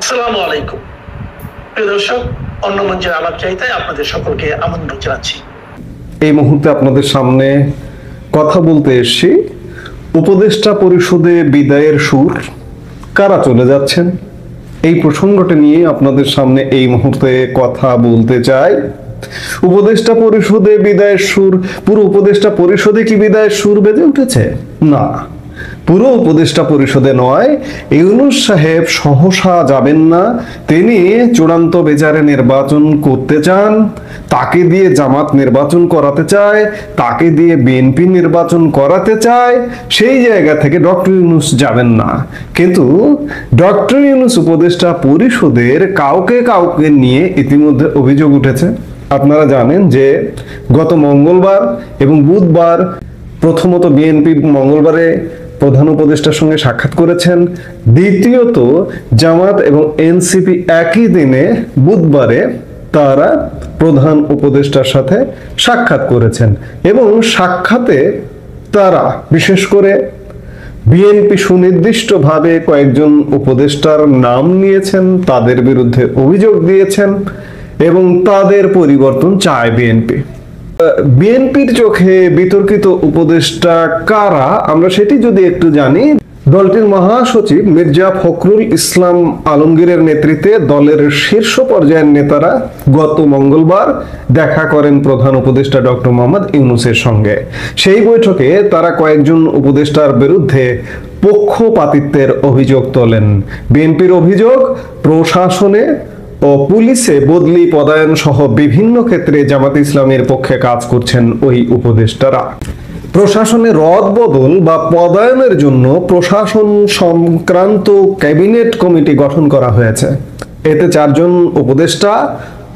আসসালামু আলাইকুম প্রিয় দর্শক, অন্য মঞ্চের আলাপ চাইতে আপনাদের সকলকে আমন্ত্রণ জানাচ্ছি। এই মুহূর্তে আপনাদের সামনে কথা বলতে এসেছি উপদেষ্টা পরিষদে বিদায়ের সুর, কারা চলে যাচ্ছেন এই প্রসঙ্গটা নিয়ে আপনাদের সামনে এই মুহূর্তে কথা বলতে চাই। উপদেষ্টা পরিষদে বিদায়ের সুর, পুরো উপদেষ্টা পরিষদে কি বিদায়ের সুর বেজে উঠেছে? না, পুরো উপদেষ্টা পরিষদে নয়। ইউনূস সাহেব সহসা যাবেন না। তিনি চূড়ান্ত বিচারে নির্বাচন করতে চান, তাকে দিয়ে জামাত নির্বাচন করাতে চায়, তাকে দিয়ে বিএনপি নির্বাচন করাতে চায়। সেই জায়গা থেকে ডক্টর ইউনূস যাবেন না। কিন্তু ডক্টর ইউনূস উপদেষ্টা পরিষদের কাউকে কাউকে নিয়ে ইতিমধ্যে অভিযোগ উঠেছে। আপনারা জানেন যে গত মঙ্গলবার এবং বুধবার, প্রথমত বিএনপি মঙ্গলবারে প্রধান উপদেষ্টার সঙ্গে সাক্ষাৎ করেছেন, দ্বিতীয়ত জামাত এবং এনসিপি একই দিনে বুধবারে তারা প্রধান উপদেষ্টার সাথে সাক্ষাৎ করেছেন এবং সাক্ষাতে তারা বিশেষ করে বিএনপি সুনির্দিষ্টভাবে কয়েকজন উপদেষ্টার নাম নিয়েছেন, তাদের বিরুদ্ধে অভিযোগ দিয়েছেন এবং তাদের পরিবর্তন চায় বিএনপি। বিএনপির চোখে বিতর্কিত উপদেষ্টা কারা আমরা সেটি যদি একটু জানি। দলটির মহাসচিব মির্জা ফখরুল ইসলাম আলমগীরের নেতৃত্বে দলের শীর্ষ পর্যায়ের নেতারা গত মঙ্গলবার দেখা করেন প্রধান উপদেষ্টা ডক্টর মোহাম্মদ ইউনূসের সঙ্গে। সেই বৈঠকে তারা কয়েকজন উপদেষ্টার বিরুদ্ধে পক্ষপাতিত্বের অভিযোগ তোলেন। বিএনপির অভিযোগ, প্রশাসনে ও পুলিশে বদলি, পদায়ন সহ বিভিন্ন ক্ষেত্রে জামাত ইসলামের পক্ষে কাজ করছেন ওই উপদেষ্টারা। প্রশাসনে রদবদল বা পদায়নের জন্য প্রশাসন সংক্রান্ত ক্যাবিনেট কমিটি গঠন করা হয়েছে। এতে 4 জন উপদেষ্টা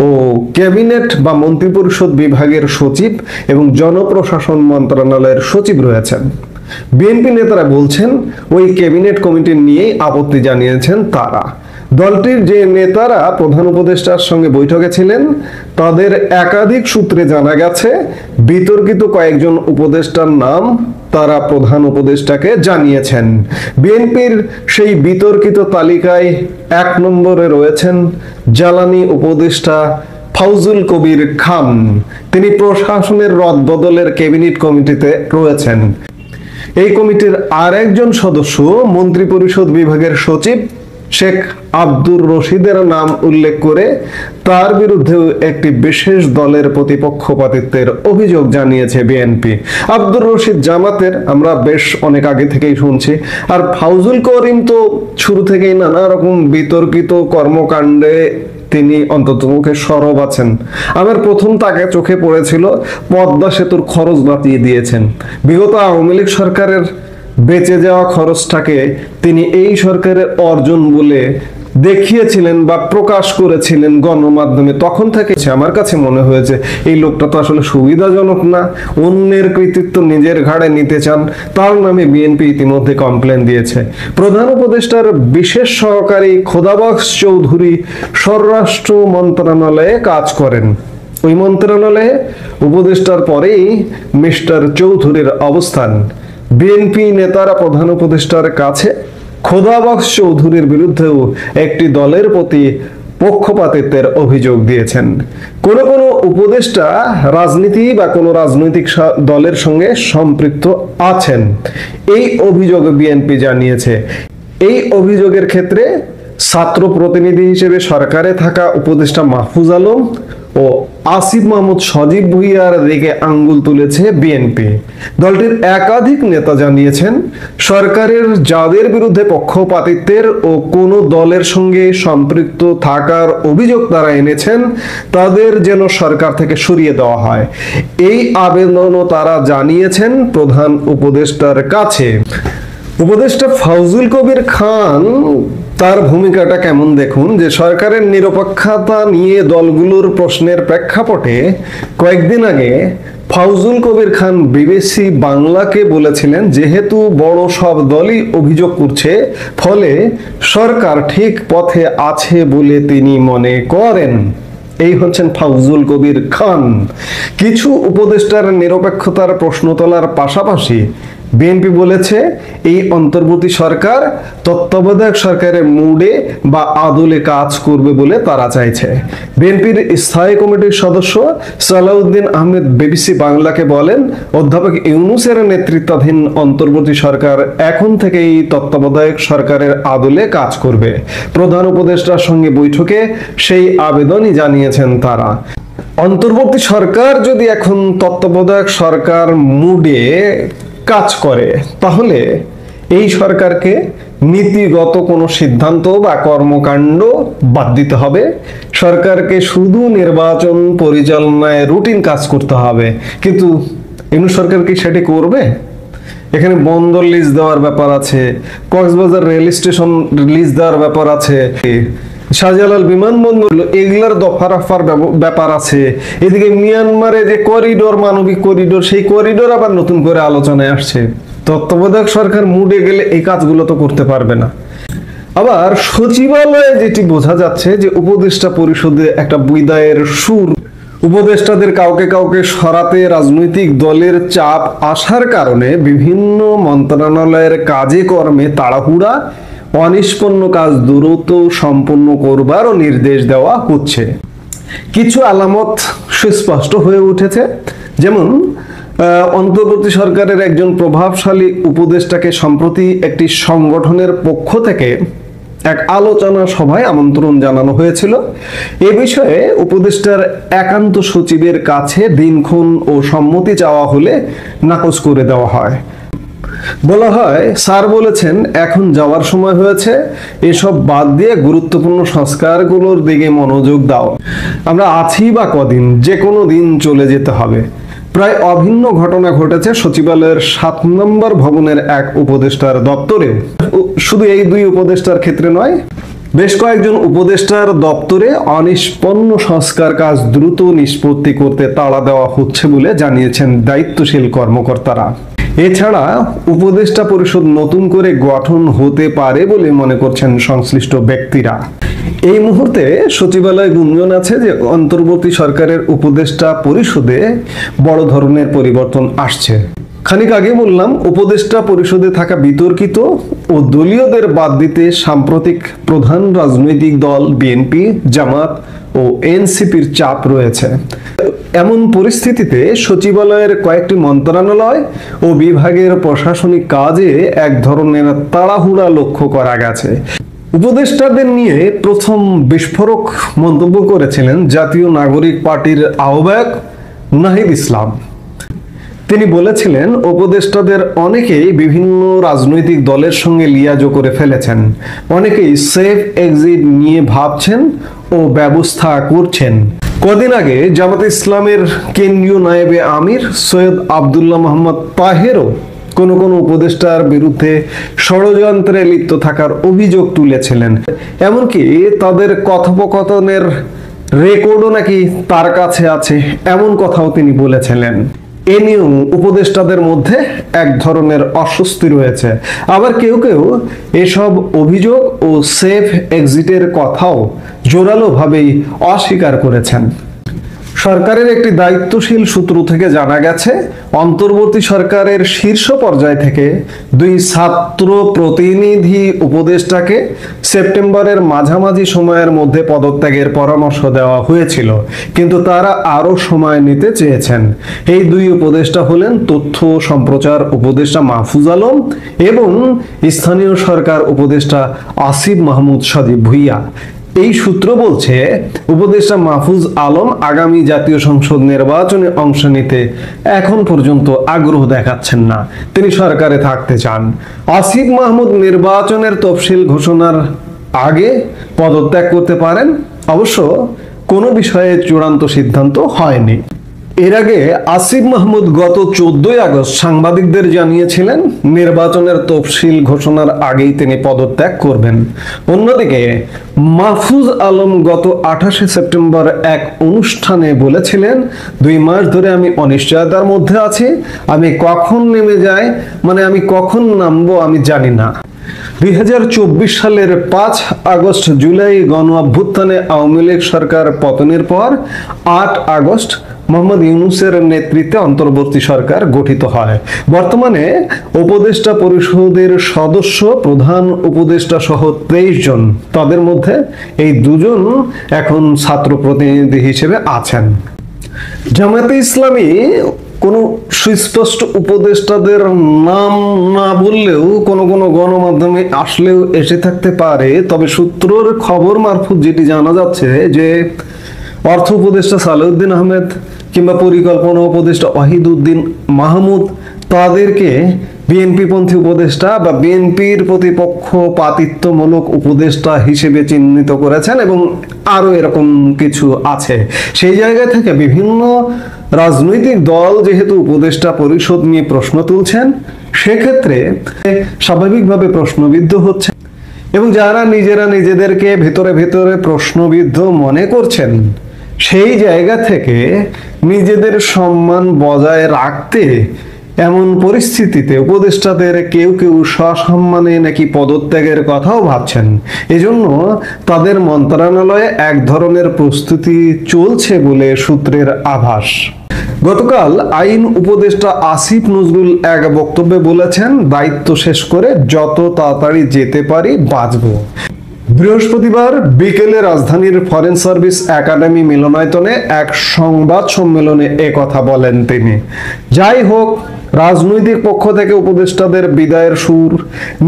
ও ক্যাবিনেট বা মন্ত্রিপরিষদ বিভাগের সচিব এবং জনপ্রশাসন মন্ত্রণালয়ের সচিব রয়েছেন। বিএনপি নেতারা বলছেন ওই ক্যাবিনেট কমিটি নিয়েই আপত্তি জানিয়েছেন তারা। দলটির যে নেতারা প্রধান উপদেষ্টার সঙ্গে বৈঠকে ছিলেন তাদের একাধিক সূত্রে জানা গেছে বিতর্কিত কয়েকজন উপদেষ্টার নাম তারা প্রধান উপদেষ্টাকে জানিয়েছেন। বিএনপির সেই বিতর্কিত তালিকায় 1 নম্বরে রয়েছেন জ্বালানি উপদেষ্টা ফাউজুল কবির খান। তিনি প্রশাসনের রদবদলের ক্যাবিনেট কমিটিতে রয়েছেন। এই কমিটির আরেকজন সদস্য মন্ত্রিপরিষদ বিভাগের সচিব শেখ আব্দুর রশিদের নাম উল্লেখ করে তার বিরুদ্ধেও একটি বিশেষ দলের প্রতিপক্ষপাতিত্বের অভিযোগ জানিয়েছে বিএনপি। আব্দুর রশিদ জামাতের, আমরা বেশ অনেক আগে থেকেই শুনছি। আর ফাউজুল করিম তো শুরু থেকেই নানা রকম বিতর্কিত কর্মকাণ্ডে তিনি অন্ততপক্ষে সরব আছেন। আমার প্রথম তাকে চোখে পড়েছিল পদ্মা সেতুর খরচ বাতিয়ে দিয়েছেন। বিগত আওয়ামী লীগ সরকারের বেঁচে যাওয়া খরচটাকে তিনি এই সরকারের অর্জন বলে দেখিয়েছিলেন বা প্রকাশ করেছিলেন গণমাধ্যমে। তখন থেকে আমার কাছে মনে হয়েছে এই লোকটা তো আসলে সুবিধাজনক না, অন্যের কৃতিত্ব নিজের ঘাড়ে নিতে চান। তার নামে বিএনপি ইতিমধ্যে কমপ্লেন দিয়েছে। প্রধান উপদেষ্টার বিশেষ সহকারী খোদাবক্স চৌধুরী স্বরাষ্ট্র মন্ত্রণালয়ে কাজ করেন। ওই মন্ত্রণালয়ে উপদেষ্টার পরেই মিস্টার চৌধুরীর অবস্থান। বিএনপি নেতারা প্রধান উপদেষ্টার কাছে খোদাবক্স চৌধুরীর বিরুদ্ধেও একটি দলের প্রতি পক্ষপাতিত্বের অভিযোগ দিয়েছেন। কোন কোন উপদেষ্টা রাজনীতি বা কোনো রাজনৈতিক দলের সঙ্গে সম্পৃক্ত আছেন, এই অভিযোগ বিএনপি জানিয়েছে। এই অভিযোগের ক্ষেত্রে ছাত্র প্রতিনিধি হিসেবে সরকারে থাকা উপদেষ্টা মাহফুজ আলম ও আসিফ মাহমুদ সজীব ভুইয়ার দিকে আঙ্গুল তুলেছে বিএনপি। দলটির একাধিক নেতা জানিয়েছেন সরকারের যাদের বিরুদ্ধে পক্ষপাতিত্বের ও কোন দলের সঙ্গে সম্পৃক্ত থাকার অভিযোগ তারা এনেছেন তাদের যেন সরকার থেকে সরিয়ে দেওয়া হয়। এই আবেদনও তারা জানিয়েছেন প্রধান উপদেষ্টার কাছে। উপদেষ্টা ফাউজুল কবির খান, তার ভূমিকাটা কেমন দেখুন। যে সরকারের নিরপেক্ষতা নিয়ে দলগুলোর প্রশ্নের প্রেক্ষাপটে কয়েকদিন আগে ফাউজুল কবির খান বিবিসি বাংলাকে বলেছিলেন যেহেতু বড় সব দলই অভিযোগ করছে ফলে সরকার ঠিক পথে আছে বলে তিনি মনে করেন। এই হচ্ছেন ফাউজুল কবির খান। কিছু উপদেষ্টার নিরপেক্ষতার প্রশ্ন তোলার পাশাপাশি বিএনপি বলেছে এই অন্তর্বর্তী সরকার তত্ত্বাবধায়ক সরকারের মুডে বা আদলে কাজ করবে বলে তারা চাইছে। বিএনপির স্থায়ী কমিটির সদস্য সালাউদ্দিন আহমেদ বিবিসি বাংলাকে বলেন, অধ্যাপক ইউনূসের নেতৃত্বাধীন অন্তর্বর্তী সরকার এখন থেকেই তত্ত্বাবধায়ক সরকারের আদলে কাজ করবে। প্রধান উপদেষ্টার সঙ্গে বৈঠকে সেই আবেদনই জানিয়েছেন তারা। অন্তর্বর্তী সরকার যদি এখন তত্ত্বাবধায়ক সরকার মুডে কাজ করে, তাহলে এই সরকারকে নীতিগত কোনো সিদ্ধান্ত বা কর্মকাণ্ড বাদ দিতে হবে। সরকারকে শুধু নির্বাচন পরিচালনায় রুটিন কাজ করতে হবে। কিন্তু ইউনূস সরকার কি সেটি করবে? এখানে বন্দর লিজ দেওয়ার ব্যাপার আছে, কক্সবাজার রেল স্টেশন লিজ দেওয়ার ব্যাপার আছে, শাহজালাল বিমানবন্দর, এগুলার দফারফার ব্যাপার আছে। এদিকে মিয়ানমারে যে করিডোর, মানবিক করিডোর, সেই করিডোর আবার নতুন করে আলোচনায় আসছে। তত্ত্বাবধায়ক সরকার মুডে গেলে এই কাজগুলো তো করতে পারবে না। আবার সচিবালয়ে যেটি বোঝা যাচ্ছে যে উপদেষ্টা পরিষদে একটা বিদায়ের সুর। উপদেষ্টাদের কাউকে কাউকে সরাতে রাজনৈতিক দলের চাপ আসার কারণে বিভিন্ন মন্ত্রণালয়ের কাজে কর্মে তাড়াহুড়া, অনিষ্পন্ন কাজ দ্রুত সম্পন্ন করবারও নির্দেশ দেওয়া হচ্ছে। কিছু আলামত সুস্পষ্ট হয়ে উঠেছে, যেমন অন্তর্বর্তী সরকারের একজন প্রভাবশালী উপদেষ্টাকে সম্প্রতি একটি সংগঠনের পক্ষ থেকে এক আলোচনা সভায় আমন্ত্রণ জানানো হয়েছিল। এ বিষয়ে উপদেষ্টার একান্ত সচিবের কাছে দিনক্ষণ ও সম্মতি চাওয়া হলে নাকচ করে দেওয়া হয়। বলা হয়, স্যার বলেছেন এখন যাওয়ার সময় হয়েছে, এসব বাদ দিয়ে গুরুত্বপূর্ণ সংস্কারগুলোর দিকে মনোযোগ দাও। আমরা আছি বা কদিন, যে কোনো দিন চলে যেতে হবে। প্রায় অভিন্ন ঘটনা ঘটেছে সচিবালয়ের 7 নম্বর ভবনের এক উপদেষ্টার দপ্তরেও। শুধু এই 2 উপদেষ্টার ক্ষেত্রে নয়, বেশ কয়েকজন উপদেষ্টার দপ্তরে অনিষ্পন্ন সংস্কার কাজ দ্রুত নিষ্পত্তি করতে তাড়া দেওয়া হচ্ছে বলে জানিয়েছেন দায়িত্বশীল কর্মকর্তারা। এছাড়া উপদেষ্টা পরিষদ নতুন করে গঠন হতে পারে বলে মনে করছেন সংশ্লিষ্ট ব্যক্তিরা। এই মুহূর্তে সচিবালয়ে গুঞ্জন আছে যে অন্তর্বর্তী সরকারের উপদেষ্টা পরিষদে বড় ধরনের পরিবর্তন আসছে। খানিক আগে বললাম, উপদেষ্টা পরিষদে থাকা বিতর্কিত ও দলীয়দের বাদ দিতে সাম্প্রতিক প্রধান রাজনৈতিক দল বিএনপি, জামাত ও এনসিপির চাপ রয়েছে। এমন পরিস্থিতিতে সচিবালয়ের কয়েকটি মন্ত্রণালয় ও বিভাগের প্রশাসনিক কাজে এক ধরনের তাড়াহুড়া লক্ষ্য করা গেছে। উপদেষ্টাদের নিয়ে প্রথম বিস্ফোরক মন্তব্য করেছিলেন জাতীয় নাগরিক পার্টির আহ্বায়ক নাহিদ ইসলাম। তিনি বলেছিলেন, উপদেষ্টাদের অনেকেই বিভিন্ন রাজনৈতিক দলের সঙ্গে লিয়াজো করে ফেলেছেন, অনেকেই সেফ এক্সিট নিয়ে ভাবছেন ও ব্যবস্থা করছেন। কদিন আগে জামাতে ইসলামের কেন্দ্রীয় নায়েবে আমির সৈয়দ আব্দুল্লাহ মোহাম্মদ তাহেরও কোন কোন উপদেষ্টার বিরুদ্ধে ষড়যন্ত্রে লিপ্ত থাকার অভিযোগ তুলেছিলেন। এমনকি তাদের কথোপকথনের রেকর্ডও নাকি তার কাছে আছে, এমন কথাও তিনি বলেছিলেন। এ নিয়েও উপদেষ্টাদের মধ্যে এক ধরনের অস্বস্তি রয়েছে। আবার কেউ কেউ এসব অভিযোগ ও সেফ এক্সিটের কথাও জোরালোভাবেই অস্বীকার করেছেন। সরকারের একটি দায়িত্বশীল সূত্র থেকে জানা গেছে, অন্তর্বর্তী সরকারের শীর্ষ পর্যায় থেকে 2 ছাত্র প্রতিনিধি উপদেষ্টাকে সেপ্টেম্বরের মাঝামাঝি সময়ের মধ্যে পদত্যাগের পরামর্শ দেওয়া হয়েছিল, কিন্তু তারা আরো সময় নিতে চেয়েছেন। এই 2 উপদেষ্টা হলেন তথ্য সম্প্রচার উপদেষ্টা মাহফুজ আলম এবং স্থানীয় সরকার উপদেষ্টা আসিফ মাহমুদ সজীব ভুইয়া। এই সূত্র বলছে, উপদেষ্টা মাহফুজ আলম আগামী জাতীয় সংসদ নির্বাচনে অংশ নিতে এখন পর্যন্ত আগ্রহ দেখাচ্ছেন না, তিনি সরকারে থাকতে চান। আসিফ মাহমুদ নির্বাচনের তফসিল ঘোষণার আগে পদত্যাগ করতে পারেন। অবশ্য কোনো বিষয়ে চূড়ান্ত সিদ্ধান্ত হয়নি। এর আগে আসিফ মাহমুদ গত 14 আগস্ট সাংবাদিকদের জানিয়েছিলেন, নির্বাচনের তফসিল ঘোষণার আগেই তিনি পদত্যাগ করবেন। অন্যদিকে মাহফুজ আলম গত 28 সেপ্টেম্বর এক অনুষ্ঠানে বলেছিলেন, 2 মাস ধরে আমি অনিশ্চয়তার মধ্যে আছি, আমি কখন নেমে যাই, আমি কখন নামবো আমি জানি না। 2024 সালের 5 আগস্ট জুলাই গণ অভ্যুত্থানে আওয়ামী লীগ সরকার পতনের পর 8 আগস্ট মোহাম্মদ ইউনূসের নেতৃত্বে অন্তর্বর্তী সরকার গঠিত হয়। বর্তমানে উপদেষ্টা পরিষদের সদস্য প্রধান উপদেষ্টা সহ 23 জন, তাদের মধ্যে এই 2 জন এখন ছাত্র প্রতিনিধি হিসেবে আছেন। জামায়াতে ইসলামী কোনো সুস্পষ্ট উপদেষ্টাদের নাম না বললেও কোনো কোনো গণমাধ্যমে আসলেও এসে থাকতে পারে, তবে সূত্রের খবর মারফত যেটি জানা যাচ্ছে যে অর্থ উপদেষ্টা সালেউদ্দিন আহমেদ কিংবা পরিকল্পনা উপদেষ্টা ওয়াহিদউদ্দিন মাহমুদ তাদেরকে বিএনপিপন্থী উপদেষ্টা বা বিএনপির প্রতিপক্ষপাতিত্বমূলক উপদেষ্টা হিসেবে চিহ্নিত করেছেন, এবং আরো এরকম কিছু আছে। সেই জায়গা থেকে বিভিন্ন রাজনৈতিক দল যেহেতু উপদেষ্টা পরিষদ নিয়ে প্রশ্ন তুলছেন, সেক্ষেত্রে স্বাভাবিকভাবে প্রশ্নবিদ্ধ হচ্ছে, এবং যারা নিজেরা নিজেদেরকে ভেতরে ভেতরে প্রশ্নবিদ্ধ মনে করছেন, সেই জায়গা থেকে নিজেদের সম্মান বজায় রাখতে এমন পরিস্থিতিতে উপদেষ্টাদের কেউ কেউ সসম্মানে নাকি পদত্যাগের কথাও ভাবছেন। এজন্য তাদের মন্ত্রণালয়ে এক ধরনের প্রস্তুতি চলছে বলে সূত্রের আভাস। গতকাল আইন উপদেষ্টা আসিফ নজরুল এক বক্তব্যে বলেছেন, দায়িত্ব শেষ করে যত তাড়াতাড়ি যেতে পারি বাঁচবো। বৃহস্পতিবার বিকেলে রাজধানীর ফরেন সার্ভিস একাডেমি মিলনায়তনে এক সংবাদ সম্মেলনে কথা বলেন তিনি। যাই হোক, রাজনৈতিক পক্ষ থেকে উপদেষ্টাদের বিদায়ের সুর,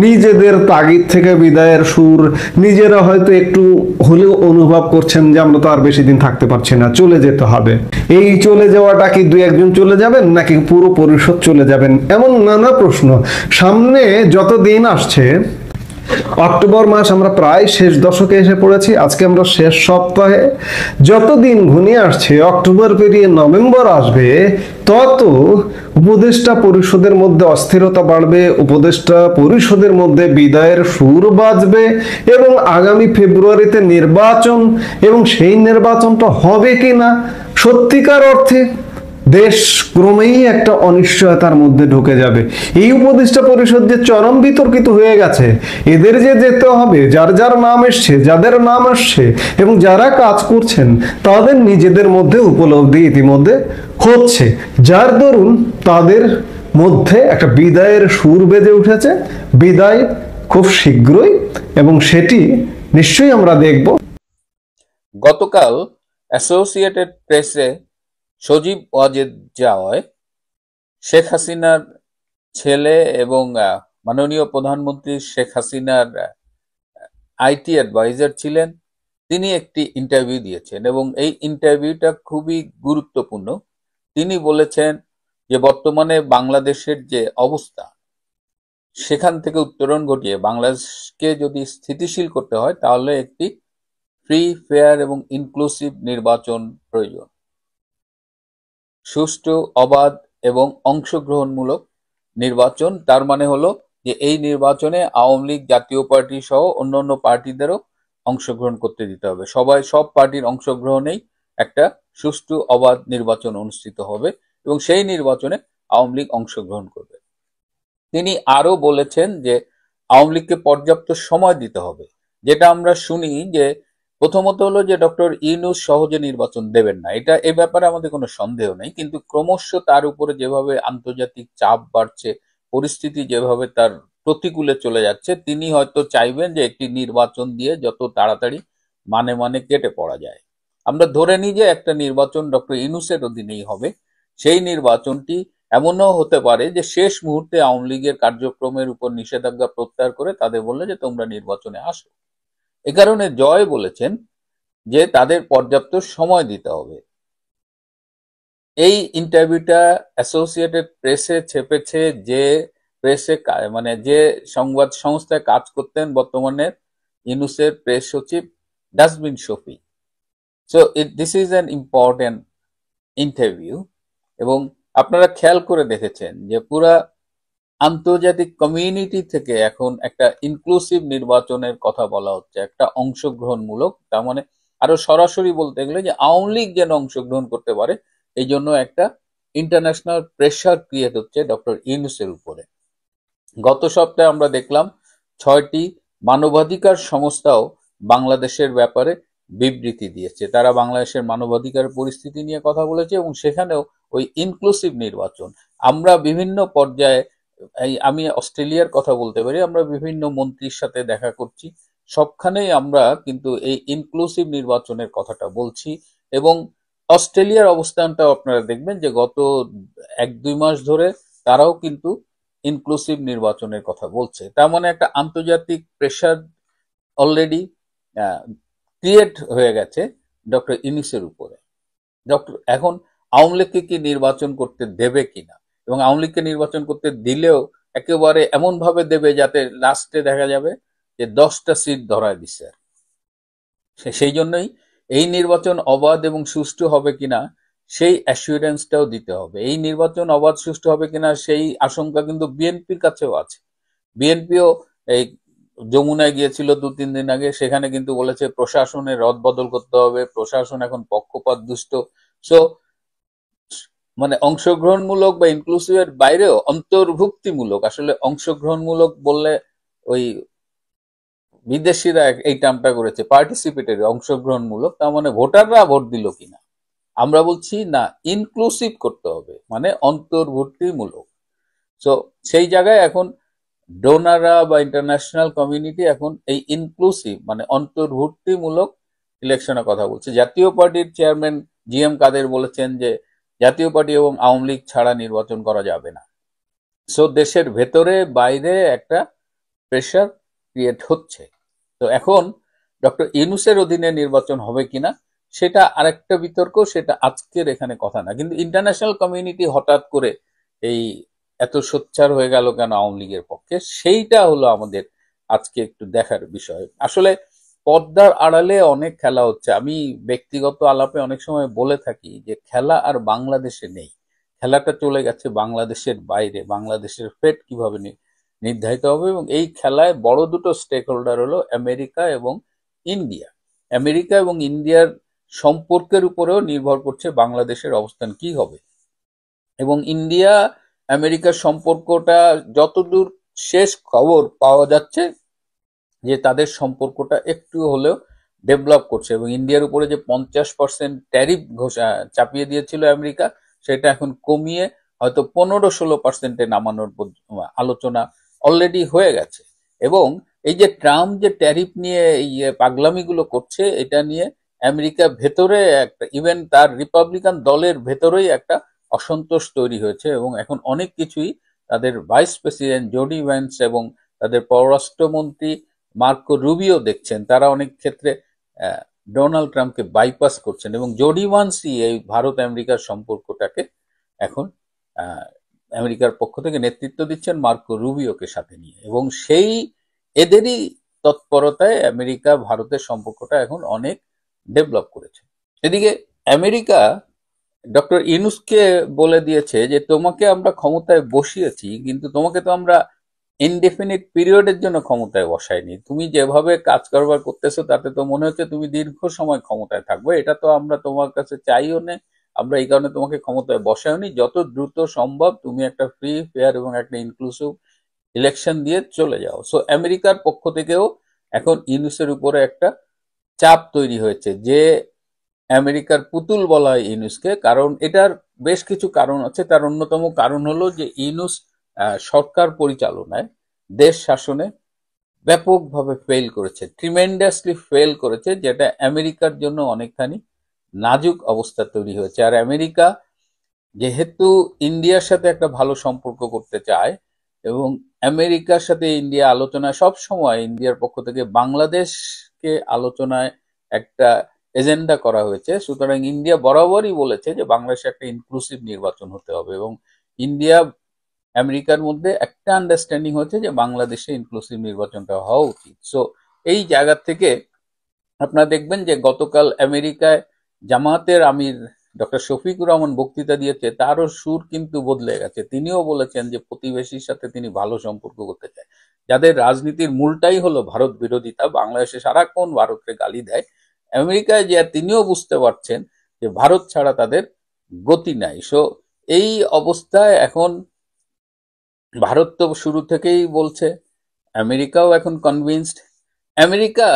নিজেদের তাগিদ থেকে বিদায়ের সুর, নিজেরা হয়তো একটু হলেও অনুভব করছেন যে আমরা তো আর বেশি দিন থাকতে পারছি না, চলে যেতে হবে। এই চলে যাওয়াটা কি 2-1 জন চলে যাবেন নাকি পুরো পরিষদ চলে যাবেন, এমন নানা প্রশ্ন সামনে যত দিন আসছে। অক্টোবর মাস আমরা প্রায় শেষ দশকে এসে পড়েছি, আজকে আমরা শেষ সপ্তাহে। যত দিন ঘনিয়ে আসছে, অক্টোবর পেরিয়ে নভেম্বর আসবে, তত উপদেষ্টা পরিষদের মধ্যে অস্থিরতা বাড়বে, উপদেষ্টা পরিষদের মধ্যে বিদায়ের সুর বাজবে, এবং আগামী ফেব্রুয়ারিতে নির্বাচন, এবং সেই নির্বাচনটা হবে কিনা সত্যিকার অর্থে দেশ ক্রমেই একটা অনিশ্চয়তার মধ্যে ঢুকে যাবে। এই উপদেষ্টা পরিষদ যে চরম বিতর্কিত হয়ে গেছে, এদের যে যেতে হবে, যার যার নাম এসছে, যাদের নাম আসছে, এবং যারা কাজ করছেন তাদের নিজেদের মধ্যে উপলব্ধি ইতিমধ্যে হচ্ছে, যার দরুন তাদের মধ্যে একটা বিদায়ের সুর বেজে উঠেছে। বিদায় খুব শীঘ্রই, এবং সেটি নিশ্চয়ই আমরা দেখব। গতকাল অ্যাসোসিয়েটেড প্রেসে সজীব ওয়াজেদ যাওয়ায় শেখ হাসিনার ছেলে এবং মাননীয় প্রধানমন্ত্রী শেখ হাসিনার আইটি অ্যাডভাইজার ছিলেন, তিনি একটি ইন্টারভিউ দিয়েছেন, এবং এই ইন্টারভিউটা খুবই গুরুত্বপূর্ণ। তিনি বলেছেন যে বর্তমানে বাংলাদেশের যে অবস্থা, সেখান থেকে উত্তরণ ঘটিয়ে বাংলাদেশকে যদি স্থিতিশীল করতে হয়, তাহলে একটি ফ্রি, ফেয়ার এবং ইনক্লুসিভ নির্বাচন প্রয়োজন। সুষ্ঠু, অবাধ এবং অংশগ্রহণমূলক নির্বাচন, তার মানে হলো যে এই নির্বাচনে আওয়ামী লীগ, জাতীয় পার্টি সহ অন্যান্য পার্টিদেরও অংশগ্রহণ করতে দিতে হবে। সব পার্টির অংশগ্রহণেই একটা সুষ্ঠু, অবাধ নির্বাচন অনুষ্ঠিত হবে, এবং সেই নির্বাচনে আওয়ামী লীগ অংশগ্রহণ করবে। তিনি আরো বলেছেন যে আওয়ামী লীগকে পর্যাপ্ত সময় দিতে হবে। যেটা আমরা শুনি যে প্রথমত হলো যে ডক্টর ইউনূস সহজে নির্বাচন দেবেন না, এ ব্যাপারে আমাদের কোনো সন্দেহ নেই, কিন্তু ক্রমশ তার উপরে যেভাবে আন্তর্জাতিক চাপ বাড়ছে, পরিস্থিতি যেভাবে তার প্রতিকূলে চলে যাচ্ছে, তিনি হয়তো চাইবেন যে একটি নির্বাচন দিয়ে যত তাড়াতাড়ি মানে কেটে পড়া যায়। আমরা ধরে নিই যে একটা নির্বাচন ডক্টর ইউনূসের অধীনেই হবে। সেই নির্বাচনটি এমনও হতে পারে যে শেষ মুহূর্তে আওয়ামী লীগের কার্যক্রমের উপর নিষেধাজ্ঞা প্রত্যাহার করে তাদের বললে যে তোমরা নির্বাচনে আসো। এ কারণে জয় বলেছেন যে তাদের পর্যাপ্ত সময় দিতে হবে। এই ইন্টারভিউটা অ্যাসোসিয়েটেড প্রেসে ছেপেছে যে যে সংবাদ সংস্থায় কাজ করতেন বর্তমানে ইউনূসের প্রেস সচিব dustbin Shafi. So this is an important interview, এবং আপনারা খেয়াল করে দেখেছেন যে পুরা আন্তর্জাতিক কমিউনিটি থেকে এখন একটা ইনক্লুসিভ নির্বাচনের কথা বলা হচ্ছে, একটা অংশগ্রহণমূলক। তার মানে আরো সরাসরি বলতে গেলে যে আওয়ামী লীগ যেন অংশগ্রহণ করতে পারে, এই জন্য একটা ইন্টারন্যাশনাল প্রেসার ক্রিয়েট হচ্ছে ডক্টর ইউনূসের উপরে। গত সপ্তাহে আমরা দেখলাম 6টি মানবাধিকার সংস্থাও বাংলাদেশের ব্যাপারে বিবৃতি দিয়েছে। তারা বাংলাদেশের মানবাধিকার পরিস্থিতি নিয়ে কথা বলেছে এবং সেখানেও ওই ইনক্লুসিভ নির্বাচন। আমরা বিভিন্ন পর্যায়ে, আমি অস্ট্রেলিয়ার কথা বলতে পারি, আমরা বিভিন্ন মন্ত্রীর সাথে দেখা করছি, সবখানেই আমরা কিন্তু এই ইনক্লুসিভ নির্বাচনের কথাটা বলছি। এবং অস্ট্রেলিয়ার অবস্থানটাও আপনারা দেখবেন যে গত 1-2 মাস ধরে তারাও কিন্তু ইনক্লুসিভ নির্বাচনের কথা বলছে। তার মানে একটা আন্তর্জাতিক প্রেশার অলরেডি ক্রিয়েট হয়ে গেছে ডক্টর ইউনূসের উপরে। এখন আওয়ামী লীগকে কি নির্বাচন করতে দেবে কিনা, এবং আওয়ামী লীগকে নির্বাচন করতে দিলেও একেবারে এমন ভাবে দেবে যাতে লাস্টে দেখা যাবে যে 10টা সিট ধরায় দিচ্ছে। সেই জন্যই এই নির্বাচন অবাধ এবং সুষ্ঠু হবে কিনা সেই অ্যাসুরেন্সটাও দিতে হবে। এই নির্বাচন অবাধ সুষ্ঠু হবে কিনা সেই আশঙ্কা কিন্তু বিএনপির কাছেও আছে। বিএনপিও এই যমুনায় গিয়েছিল 2-3 দিন আগে, সেখানে কিন্তু বলেছে প্রশাসনের রদবদল করতে হবে, প্রশাসন এখন পক্ষপাত দুষ্ট। সো মানে অংশগ্রহণমূলক বা ইনক্লুসিভের বাইরেও অন্তর্ভুক্তিমূলক, আসলে অংশগ্রহণমূলক বললে ওই বিদেশিরা এই টার্মটা করেছে পার্টিসিপেটরি, অংশগ্রহণমূলক, তার মানে ভোটাররা ভোট দিল কিনা। আমরা বলছি না, ইনক্লুসিভ করতে হবে, মানে অন্তর্ভুক্তিমূলক। সো সেই জায়গায় এখন ডোনাররা বা ইন্টারন্যাশনাল কমিউনিটি এখন এই ইনক্লুসিভ মানে অন্তর্ভুক্তিমূলক ইলেকশনের কথা বলছে। জাতীয় পার্টির চেয়ারম্যান জিএম কাদের বলেছেন যে জাতীয় পার্টি এবং আওয়ামী লীগ ছাড়া নির্বাচন করা যাবে না। সো দেশের ভেতরে বাইরে একটা প্রেশার ক্রিয়েট হচ্ছে। তো এখন ডক্টর ইউনূসের অধীনে নির্বাচন হবে কিনা সেটা আরেকটা বিতর্ক, সেটা আজকের এখানে কথা না। কিন্তু ইন্টারন্যাশনাল কমিউনিটি হঠাৎ করে এই এত সোচ্চার হয়ে গেল কেন আওয়ামী লীগের পক্ষে, সেইটা হলো আমাদের আজকে একটু দেখার বিষয়। আসলে পর্দার আড়ালে অনেক খেলা হচ্ছে। আমি ব্যক্তিগত আলাপে অনেক সময় বলে থাকি যে খেলা আর বাংলাদেশে নেই, খেলাটা চলে গেছে বাংলাদেশের বাইরে। বাংলাদেশের ফেট কিভাবে নির্ধারিত হবে, এবং এই খেলায় বড় দুটো স্টেক হোল্ডার হলো আমেরিকা এবং ইন্ডিয়া। আমেরিকা এবং ইন্ডিয়ার সম্পর্কের উপরেও নির্ভর করছে বাংলাদেশের অবস্থান কি হবে। এবং ইন্ডিয়া আমেরিকার সম্পর্কটা যতদূর শেষ খবর পাওয়া যাচ্ছে যে তাদের সম্পর্কটা একটু হলেও ডেভেলপ করছে, এবং ইন্ডিয়ার উপরে যে 50% ট্যারিফ চাপিয়ে দিয়েছিল আমেরিকা, সেটা এখন কমিয়ে হয়তো 15-16% নামানোর আলোচনা অলরেডি হয়ে গেছে। এবং এই যে ট্রাম্প যে ট্যারিফ নিয়ে পাগলামিগুলো করছে, এটা নিয়ে আমেরিকা ভেতরে একটা, ইভেন তার রিপাবলিকান দলের ভেতরেই একটা অসন্তোষ তৈরি হয়েছে। এবং এখন অনেক কিছুই তাদের ভাইস প্রেসিডেন্ট জোডি ভ্যান্স এবং তাদের পররাষ্ট্রমন্ত্রী মার্কো রুবিও দেখছেন, তারা অনেক ক্ষেত্রে ডোনাল্ড ট্রাম্পকে বাইপাস করছেন, এবং জোডি ভ্যান্সই এই ভারত আমেরিকার সম্পর্কটাকে এখন আমেরিকার পক্ষ থেকে নেতৃত্ব দিচ্ছেন মার্কো রুবিওকে সাথে নিয়ে। এবং সেই এদেরই তৎপরতায় আমেরিকা ভারতের সম্পর্কটা এখন অনেক ডেভেলপ করেছে। এদিকে আমেরিকা ডক্টর ইউনূসকে বলে দিয়েছে যে তোমাকে আমরা ক্ষমতায় বসিয়েছি, কিন্তু তোমাকে তো আমরা ইনডেফিনিট পিরিয়ডের জন্য ক্ষমতায় বসায়নি। তুমি যেভাবে কাজ কারবার করতেছো তাতে তো মনে হচ্ছে তুমি দীর্ঘ সময় ক্ষমতায় থাকবে। এটা তো আমরা তোমার কাছে চাইও না, আমরা এই কারণে তোমাকে ক্ষমতায় বসায়নি। যত দ্রুত সম্ভব তুমি একটা ফ্রি, ফেয়ার এবং একটা ইনক্লুসিভ ইলেকশন দিয়ে চলে যাও। সো আমেরিকার পক্ষ থেকেও এখন ইউনূসের উপরে একটা চাপ তৈরি হয়েছে, যে আমেরিকার পুতুল বলা হয় ইউনূসকে। কারণ এটার বেশ কিছু কারণ আছে। তার অন্যতম কারণ হলো যে ইউনূস সরকার পরিচালনায়, দেশ শাসনে ব্যাপকভাবে ফেল করেছে, ট্রিমেন্ডাসলি ফেল করেছে, যেটা আমেরিকার জন্য অনেকখানি নাজুক অবস্থা তৈরি হয়েছে। আর আমেরিকা যেহেতু ইন্ডিয়ার সাথে একটা ভালো সম্পর্ক করতে চায়, এবং আমেরিকার সাথে ইন্ডিয়া আলোচনায় সব সময় ইন্ডিয়ার পক্ষ থেকে বাংলাদেশকে আলোচনায় একটা এজেন্ডা করা হয়েছে, সুতরাং ইন্ডিয়া বরাবরই বলেছে যে বাংলাদেশে একটা ইনক্লুসিভ নির্বাচন হতে হবে, এবং ইন্ডিয়া আমেরিকার মধ্যে একটা আন্ডারস্ট্যান্ডিং হচ্ছে যে বাংলাদেশে ইনক্লুসিভ নির্বাচনটা হওয়া উচিত। সো এই জায়গা থেকে আপনারা দেখবেন যে গতকাল আমেরিকায় জামায়াতের আমির ডক্টর শফিকুর রহমান বক্তৃতা দিয়েছে, তারও সুর কিন্তু বদলে গেছে। তিনিও বলেছেন যে প্রতিবেশীর সাথে তিনি ভালো সম্পর্ক করতে চায়। যাদের রাজনীতির মূলটাই হলো ভারত বিরোধিতা, বাংলাদেশে সারাক্ষণ ভারতকে গালি দেয়, আমেরিকায় যে তিনিও বুঝতে পারছেন যে ভারত ছাড়া তাদের গতি নাই। সো এই অবস্থায় এখন ভারত তো শুরু থেকেই বলছে, আমেরিকাও এখন কনভিন্সড। আমেরিকা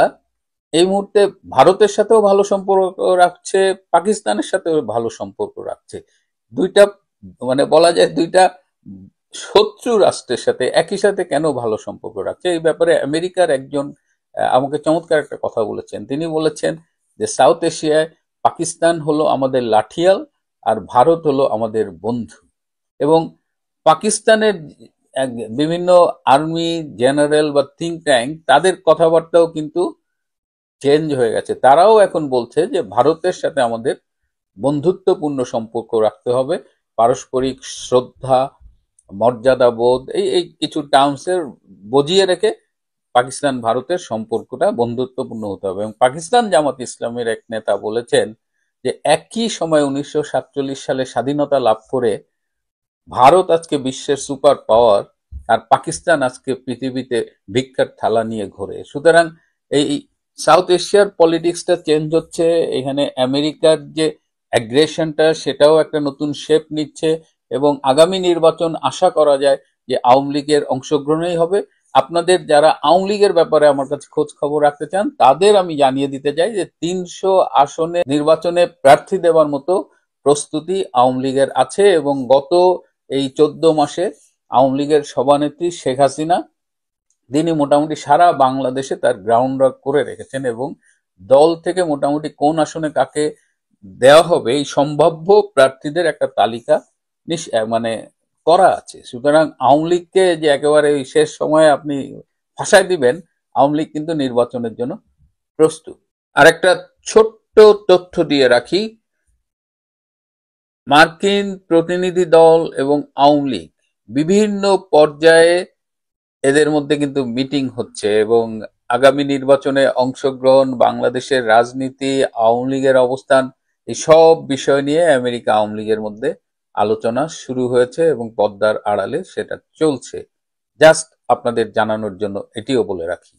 এই মুহূর্তে ভারতের সাথেও ভালো সম্পর্ক রাখছে, পাকিস্তানের সাথেও ভালো সম্পর্ক রাখছে। দুইটা মানে বলা যায় দুইটা শত্রু রাষ্ট্রের সাথে একই সাথে কেন ভালো সম্পর্ক রাখছে, এই ব্যাপারে আমেরিকার একজন আমাকে চমৎকার একটা কথা বলেছেন। তিনি বলেছেন যে সাউথ এশিয়ায় পাকিস্তান হলো আমাদের লাঠিয়াল আর ভারত হলো আমাদের বন্ধু। এবং পাকিস্তানের বিভিন্ন আর্মি জেনারেল বা থিঙ্ক ট্যাঙ্ক তাদের কথাবার্তাও কিন্তু চেঞ্জ হয়ে গেছে। তারাও এখন বলছে যে ভারতের সাথে আমাদের বন্ধুত্বপূর্ণ সম্পর্ক রাখতে হবে, পারস্পরিক শ্রদ্ধা, মর্যাদা বোধ, এই কিছু টার্মসের বুঝিয়ে রেখে পাকিস্তান ভারতের সম্পর্কটা বন্ধুত্বপূর্ণ হতে হবে। এবং পাকিস্তান জামাত ইসলামের এক নেতা বলেছেন যে একই সময় 1947 সালে স্বাধীনতা লাভ করে ভারত আজকে বিশ্বের সুপার পাওয়ার, আর পাকিস্তান আজকে পৃথিবীতে ভিক্ষার থালা নিয়ে ঘোরে। সুতরাং এই সাউথ এশিয়ার পলিটিক্সটা চেঞ্জ হচ্ছে, এখানে আমেরিকার যে অ্যাগ্রেশনটা সেটাও একটা নতুন শেপ নিচ্ছে, এবং আগামী নির্বাচন আশা করা যায় যে আওয়ামী লীগের অংশগ্রহণই হবে। আপনাদের যারা আওয়ামী লীগের ব্যাপারে আমার কাছে খোঁজ খবর রাখতে চান তাদের আমি জানিয়ে দিতে চাই যে 300 আসনে নির্বাচনে প্রার্থী দেওয়ার মতো প্রস্তুতি আওয়ামী লীগের আছে। এবং গত এই 14 মাসে আওয়ামী লীগের সভানেত্রী শেখ হাসিনা তিনি মোটামুটি সারা বাংলাদেশে তার গ্রাউন্ড ওয়ার্ক করে রেখেছেন, এবং দল থেকে মোটামুটি কোন আসনে কাকে দেওয়া হবে এই সম্ভাব্য প্রার্থীদের একটা তালিকা মানে করা আছে। সুতরাং আওয়ামী লীগকে যে একেবারে এই শেষ সময়ে আপনি ফাঁসায় দিবেন, আওয়ামী লীগ কিন্তু নির্বাচনের জন্য প্রস্তুত। আর একটা ছোট্ট তথ্য দিয়ে রাখি, মার্কিন প্রতিনিধি দল এবং আওয়ামী লীগ বিভিন্ন পর্যায়ে এদের মধ্যে কিন্তু মিটিং হচ্ছে, এবং আগামী নির্বাচনে অংশগ্রহণ, বাংলাদেশের রাজনীতি, আওয়ামী লীগের অবস্থান, এই সব বিষয় নিয়ে আমেরিকা আওয়ামী লীগের মধ্যে আলোচনা শুরু হয়েছে এবং পর্দার আড়ালে সেটা চলছে। জাস্ট আপনাদের জানানোর জন্য এটিও বলে রাখি।